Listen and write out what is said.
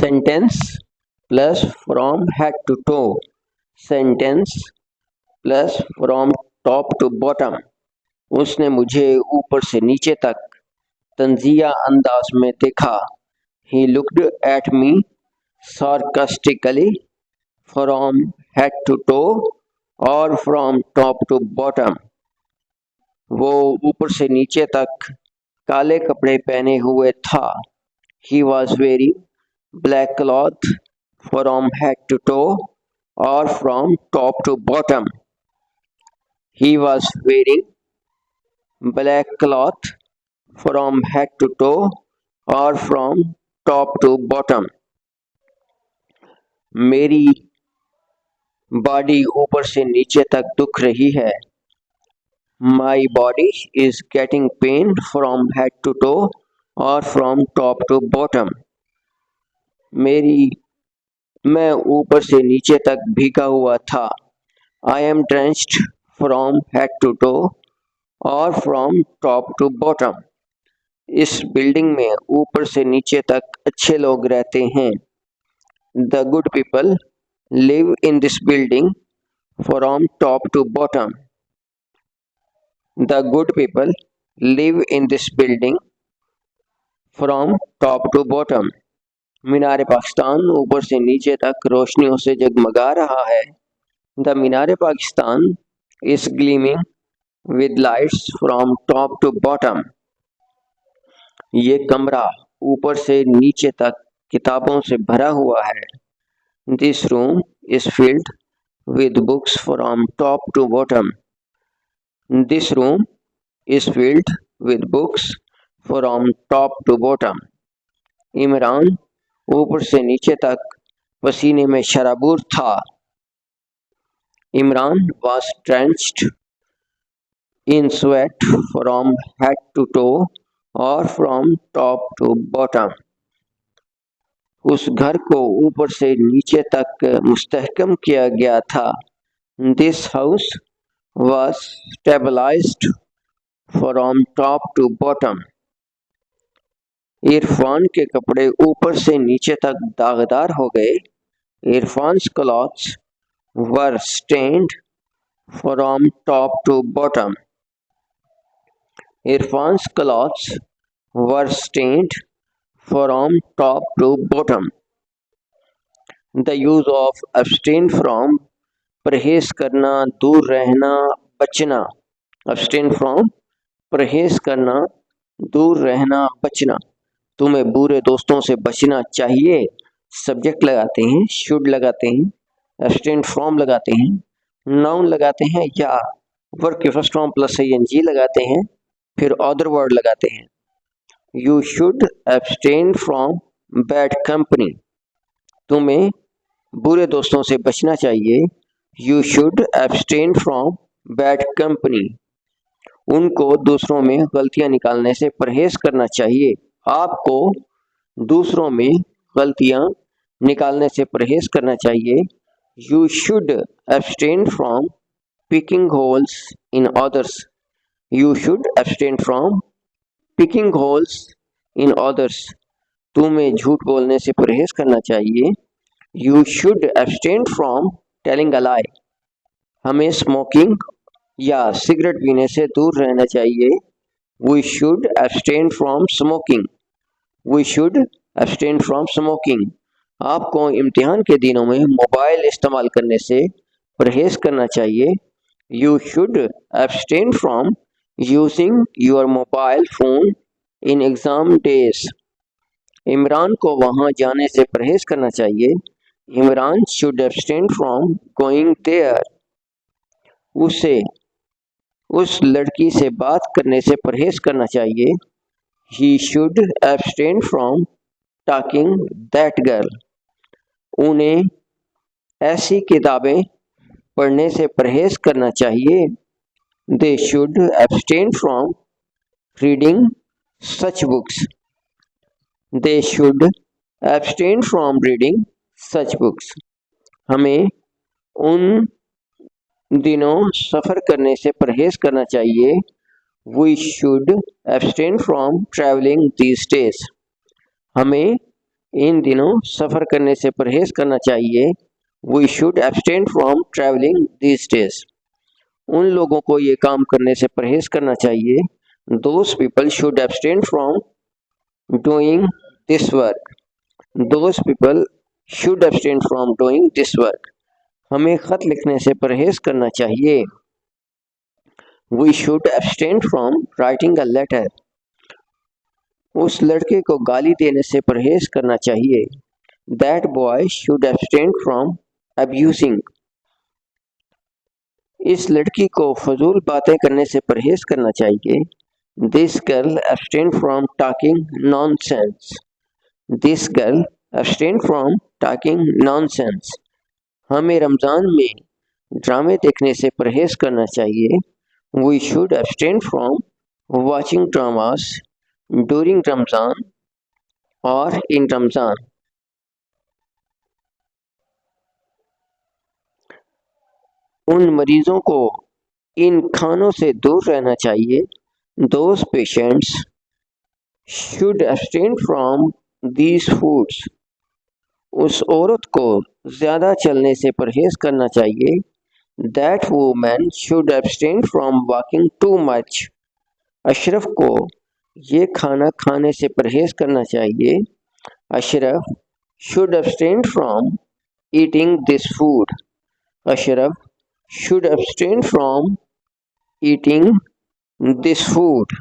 Sentence plus from head to toe, sentence plus from top to bottom. उसने मुझे ऊपर से नीचे तक तंजिया अंदाज में देखा। He looked at me sarcastically from head to toe or from top to bottom. वो ऊपर से नीचे तक काले कपड़े पहने हुए था। He was wearing black cloth from head to toe or from top to bottom. He was wearing black cloth from head to toe or from top to bottom. मेरी बॉडी ऊपर से नीचे तक दुख रही है। My body is getting pain from head to toe और from top to bottom. मैं ऊपर से नीचे तक भीगा हुआ था। I am drenched from head to toe और फ्रॉम टॉप टू बॉटम। इस बिल्डिंग में ऊपर से नीचे तक अच्छे लोग रहते हैं। The good people live in this building from top to bottom. The good people live in this building from top to bottom. मीनार पाकिस्तान ऊपर से नीचे तक रोशनियों से जगमगा रहा है। The Minar Pakistan is gleaming with lights from top to bottom. ये कमरा ऊपर से नीचे तक किताबों से भरा हुआ है। This room is filled with books from top to bottom. This room is filled with books from top to bottom. Imran ऊपर से नीचे तक पसीने में शराबूर था। Imran was drenched in sweat from head to toe or from top to bottom. उस घर को ऊपर से नीचे तक मुस्तहकम किया गया था। This house was stabilized from top to bottom. Irfan के कपड़े ऊपर से नीचे तक दागदार हो गए। इरफान्स clothes were stained from top to bottom. इरफान्स clothes were stained from top to bottom. The use of abstain from परहेज करना, दूर रहना, बचना। abstain from परहेज करना, दूर रहना, बचना। तुम्हें बुरे दोस्तों से बचना चाहिए। सब्जेक्ट लगाते हैं, शुड लगाते हैं, abstain from लगाते हैं, नाउन लगाते हैं या वर्ब के फर्स्ट फॉर्म प्लस ing लगाते हैं, फिर अदर वर्ड लगाते हैं। You should abstain from bad company. तुम्हें बुरे दोस्तों से बचना चाहिए। You should abstain from bad company. उनको दूसरों में गलतियां निकालने से परहेज करना चाहिए। आपको दूसरों में गलतियां निकालने से परहेज करना चाहिए। You should abstain from picking holes in others. You should abstain from picking holes in others. तुम्हें झूठ बोलने से परहेज करना चाहिए। You should abstain from telling a lie. हमें स्मोकिंग या सिगरेट पीने से दूर रहना चाहिए। We should abstain from smoking. We should abstain from smoking. आपको इम्तिहान के दिनों में मोबाइल इस्तेमाल करने से परहेज करना चाहिए। You should abstain from using your mobile phone in exam days. Imran को वहां जाने से परहेज करना चाहिए। Imran should abstain from going there. उसे उस लड़की से बात करने से परहेज करना चाहिए। He should abstain from talking that girl. उन्हें ऐसी किताबें पढ़ने से परहेज करना चाहिए। They should abstain from reading such books. They should abstain from reading such books. हमें उन दिनों सफ़र करने से परहेज करना चाहिए। We should abstain from traveling these days. हमें इन दिनों सफ़र करने से परहेज़ करना चाहिए। We should abstain from travelling these days. उन लोगों को ये काम करने से परहेज़ करना चाहिए। Those people should abstain from doing this work. Those people should abstain from doing this work. हमें ख़त लिखने से परहेज़ करना चाहिए। We should abstain from writing a letter. उस लड़के को गाली देने से परहेज़ करना चाहिए। That boy should abstain from abusing. इस लड़की को फजूल बातें करने से परहेज़ करना चाहिए। This girl abstain from talking nonsense. This girl abstain from talking nonsense. हमें रमज़ान में ड्रामे देखने से परहेज़ करना चाहिए। We should abstain from watching dramas during Ramzan और इन रमज़ान। उन मरीजों को इन खानों से दूर रहना चाहिए। Those patients should abstain from these foods. उस औरत को ज़्यादा चलने से परहेज़ करना चाहिए। That women should abstain from walking too much. Ashraf को ये खाना खाने से परहेज़ करना चाहिए। Ashraf should abstain from eating this food. Ashraf should abstain from eating this food.